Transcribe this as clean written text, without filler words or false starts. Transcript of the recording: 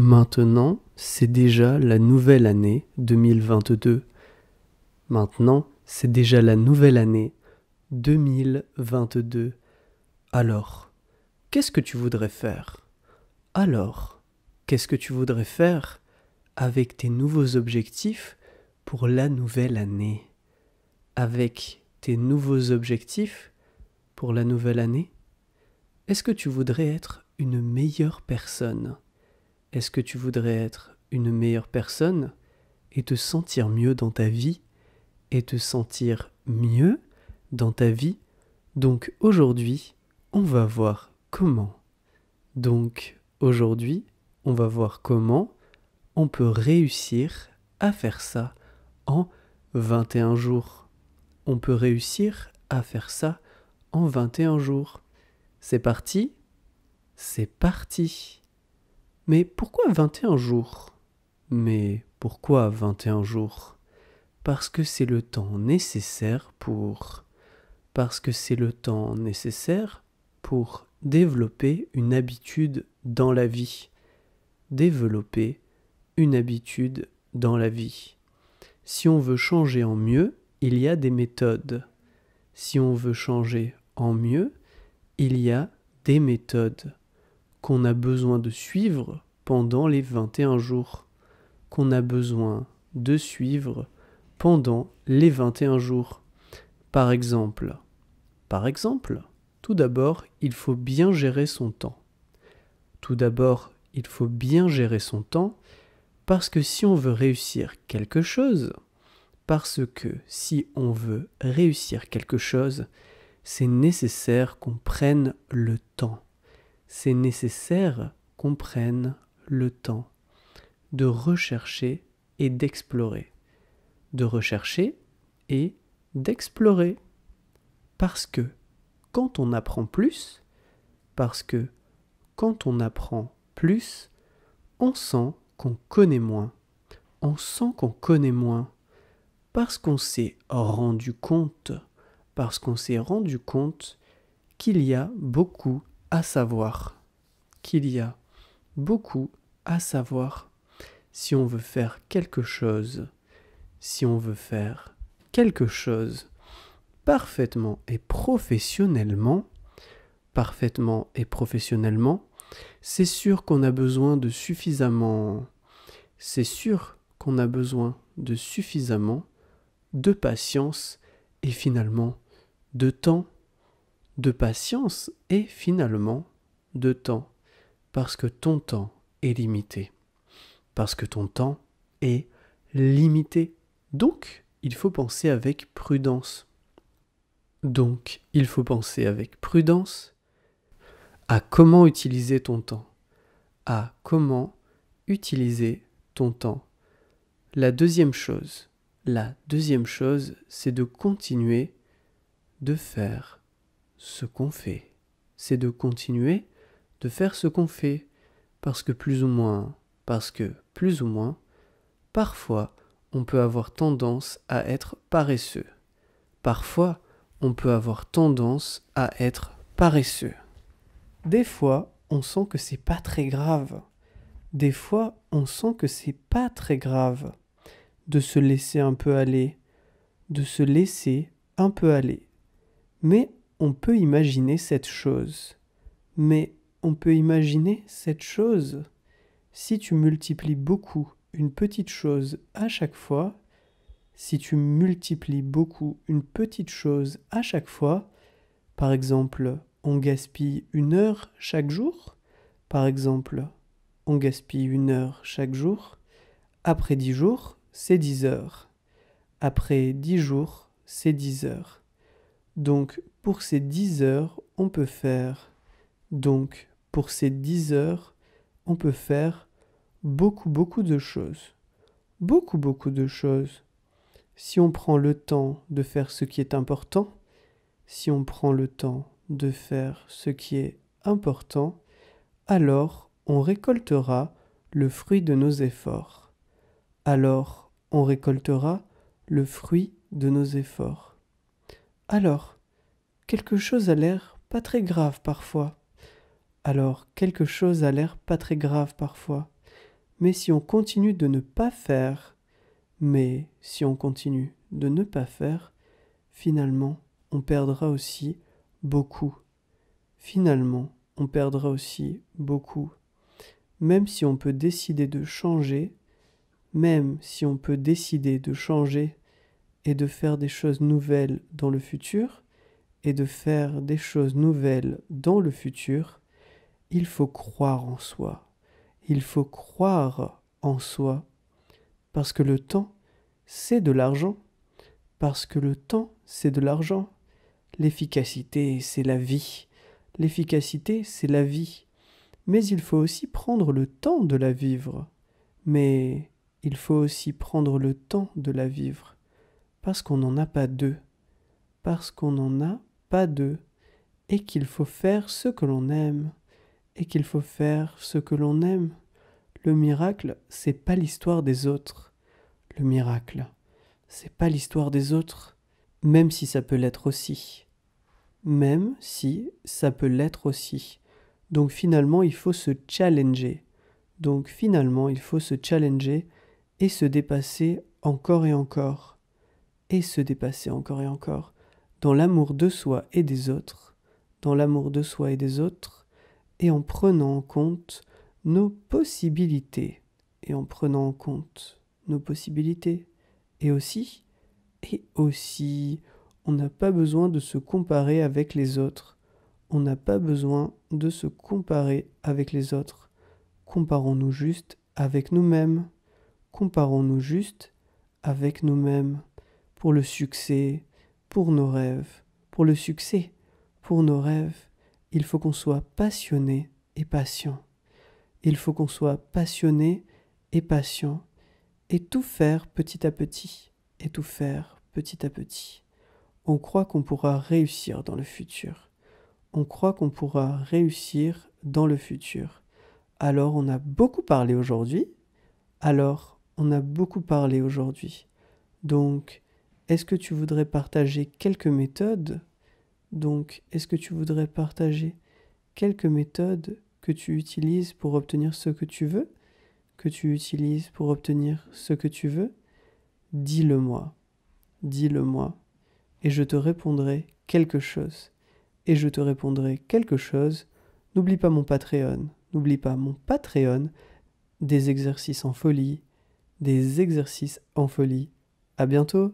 Maintenant, c'est déjà la nouvelle année 2022. Maintenant, c'est déjà la nouvelle année 2022. Alors, qu'est-ce que tu voudrais faire? Alors, qu'est-ce que tu voudrais faire avec tes nouveaux objectifs pour la nouvelle année? Avec tes nouveaux objectifs pour la nouvelle année? Est-ce que tu voudrais être une meilleure personne? Est-ce que tu voudrais être une meilleure personne et te sentir mieux dans ta vie et te sentir mieux dans ta vie? Donc aujourd'hui, on va voir comment. Donc aujourd'hui, on va voir comment on peut réussir à faire ça en 21 jours. On peut réussir à faire ça en 21 jours. C'est parti? C'est parti! Mais pourquoi 21 jours? Mais pourquoi 21 jours? Parce que c'est le temps nécessaire pour... Parce que c'est le temps nécessaire pour développer une habitude dans la vie. Développer une habitude dans la vie. Si on veut changer en mieux, il y a des méthodes. Si on veut changer en mieux, il y a des méthodes qu'on a besoin de suivre pendant les 21 jours. Qu'on a besoin de suivre pendant les 21 jours. Par exemple, tout d'abord, il faut bien gérer son temps. Tout d'abord, il faut bien gérer son temps parce que si on veut réussir quelque chose, c'est nécessaire qu'on prenne le temps. C'est nécessaire qu'on prenne le temps de rechercher et d'explorer. De rechercher et d'explorer. Parce que quand on apprend plus, on sent qu'on connaît moins. On sent qu'on connaît moins parce qu'on s'est rendu compte qu'il y a beaucoup à savoir. Si on veut faire quelque chose, parfaitement et professionnellement, c'est sûr qu'on a besoin de suffisamment de patience et finalement de temps. Parce que ton temps est limité. Donc, il faut penser avec prudence. À comment utiliser ton temps. La deuxième chose, c'est de continuer de faire ce qu'on fait. Parce que plus ou moins, parfois, on peut avoir tendance à être paresseux. Des fois, on sent que c'est pas très grave. De se laisser un peu aller. Mais on peut imaginer cette chose. Si tu multiplies beaucoup une petite chose à chaque fois, par exemple, on gaspille 1 heure chaque jour, après 10 jours, c'est 10 heures. Après 10 jours, c'est 10 heures. Donc, pour ces 10 heures, on peut faire beaucoup de choses. Si on prend le temps de faire ce qui est important, alors on récoltera le fruit de nos efforts. Alors, quelque chose a l'air pas très grave parfois. Mais si on continue de ne pas faire, finalement, on perdra aussi beaucoup. Finalement, on perdra aussi beaucoup. Même si on peut décider de changer, et de faire des choses nouvelles dans le futur, il faut croire en soi. Il faut croire en soi. Parce que le temps, c'est de l'argent. L'efficacité, c'est la vie. Mais il faut aussi prendre le temps de la vivre. Parce qu'on n'en a pas deux. Et qu'il faut faire ce que l'on aime. Le miracle, c'est pas l'histoire des autres. Même si ça peut l'être aussi. Donc finalement, il faut se challenger. Et se dépasser encore et encore. Dans l'amour de soi et des autres. Et en prenant en compte nos possibilités. Et aussi, on n'a pas besoin de se comparer avec les autres. Comparons-nous juste avec nous-mêmes. Pour le succès, pour nos rêves. Il faut qu'on soit passionné et patient. Et tout faire petit à petit. On croit qu'on pourra réussir dans le futur. Alors on a beaucoup parlé aujourd'hui. Donc, est-ce que tu voudrais partager quelques méthodes que tu utilises pour obtenir ce que tu veux? Dis-le-moi. Et je te répondrai quelque chose. N'oublie pas mon Patreon. Des exercices en folie. À bientôt.